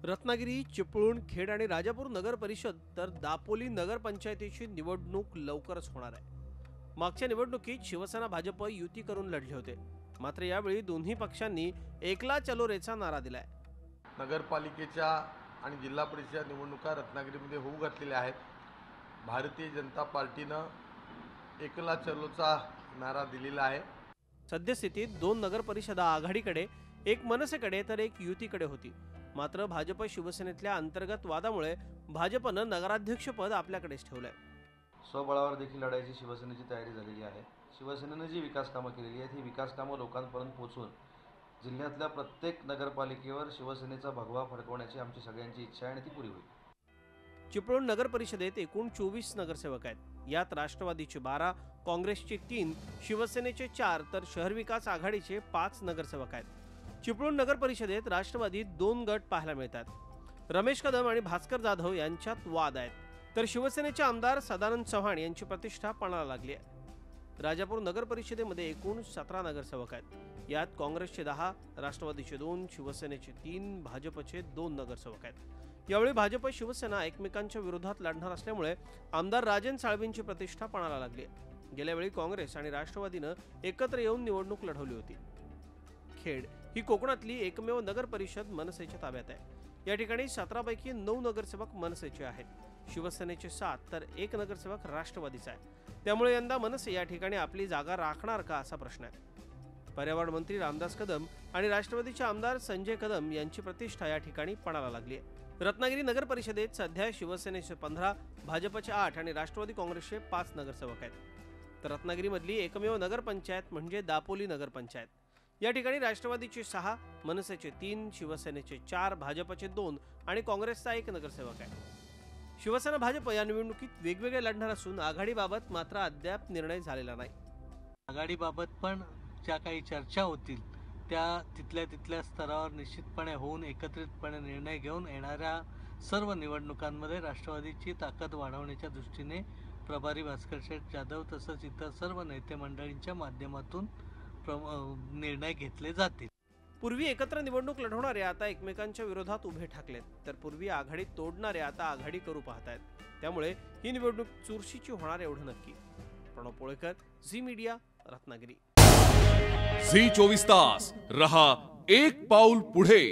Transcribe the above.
रत्नागिरी, चिपळूण, खेड आणि राजापूर नगर परिषद तर दापोली नगर पंचायतीची निवडणूक लवकरच होणार आहे। मागच्या निवडणुकीत शिवसेना भाजप युती करून लढले होते, मात्र यावेळी दोन्ही पक्षांनी एकला चलो रेचा नारा दिलाय। नगरपालिकेच्या आणि जिल्हा परिषद निवडणुका रत्नागिरीमध्ये होऊ घातलेल्या आहेत। भारतीय जनता पार्टीनं एकला चलोचा नारा दिलेला आहे। सद्यस्थितीत दोन नगर परिषदा आघाडीकडे, एक मनसेकडे तर एक युतीकडे होती। मात्र भाजप शिवसेनेतल्या अंतर्गत वादामुळे भाजपनं नगराध्यक्षपद आपल्याकडेच ठेवलंय। स्वबळावर देखील लढायची शिवसेनेची तयारी झालेली आहे। शिवसेनेने जी विकास कामं केलेली आहेत ही विकास कामं लोकांपर्यंत पोहोचवून जिल्ह्यातल्या प्रत्येक नगरपालिकेवर शिवसेनेचा भगवा फडकवण्याची आमची सगळ्यांची इच्छा आहे आणि ती पुरी होईल। चिपळूण नगर परिषदेत एकूण 24 नगरसेवक आहेत। यात राष्ट्रवादीचे 12, काँग्रेसचे 3, शिवसेनेचे 4 तर शहर विकास आघाडीचे 5 नगरसेवक आहेत। चिपळूण नगर परिषदेत राष्ट्रवादीत 2 गट पाहायला मिळतात। रमेश कदम आणि भास्कर जाधव यांच्यात वाद आहेत, तर शिवसेनेचे आमदार सदानंद चव्हाण यांची प्रतिष्ठा पणाला लागली आहे। राजापूर नगर परिषदेमध्ये एकूण 17 नगरसेवक आहेत। यात काँग्रेसचे 10, राष्ट्रवादीचे 2, शिवसेनेचे 3, भाजपचे 2 नगरसेवक आहेत। यावेळी भाजप शिवसेना एकमेकांच्या विरोधात लढणार असल्यामुळे आमदार राजन साळवींची प्रतिष्ठा पणाला लागली आहे। गेल्या वेळी काँग्रेस आणि राष्ट्रवादीनं एकत्र येऊन निवडणूक लढवली होती। खेड ही कोकणातली एकमेव नगर परिषद मनसेच्या ताब्यात आहे। या ठिकाणी 17 पैकी 9 नगरसेवक मनसेचे आहेत। शिवसेनेचे 7 तर 1 नगरसेवक राष्ट्रवादीचा आहे। त्यामुळे यंदा मनसे या ठिकाणी आपली जागा राखणार का असा प्रश्न आहे। पर्यावरण मंत्री रामदास कदम आणि राष्ट्रवादीचे आमदार संजय कदम यांची प्रतिष्ठा या ठिकाणी पणाला लागली आहे। रत्नागिरी नगर परिषदेत सध्या शिवसेनेचे 15, भाजपचे 8 आणि राष्ट्रवादी काँग्रेसचे 5 नगरसेवक आहेत। तर रत्नागिरीमधली एकमेव नगरपंचायत म्हणजे दापोली नगरपंचायत। या ठिकाणी राष्ट्रवादीचे 6, मनसेचे 3, शिवसेनेचे 4, भाजपचे 2 आणि काँग्रेसचा 1 नगरसेवक आहे। शिवसेना भाजप या निवडणुकीत वेगवेगळे लढणार असून आघाडीबाबत मात्र अद्याप निर्णय झालेला नाही। आघाडीबाबत पण ज्या काही चर्चा होतील त्या तिथल्या स्तरावर निश्चितपणे होऊन एकत्रितपणे निर्णय घेऊन येणाऱ्या सर्व निवडणुकांमध्ये राष्ट्रवादीची ताकद वाढवण्याच्या दृष्टीने प्रभारी भास्कर शेठ जाधव तसंच इतर सर्व नेते मंडळींच्या माध्यमातून निर्णय घेतले जातील। पूर्वी एकत्र निवडणूक लढवणारे आता एकमेकांच्या विरोधात उभे ठाकलेत, तर पूर्वी आघाडी तोडणारे आता आघाडी करू पाहतायत। त्यामुळे ही निवडणूक चुरशीची होणार एवढं नक्की। प्रणव पोळेकर, झी मीडिया, रत्नागिरी। झी 24 तास रहा एक पाऊल पुढे।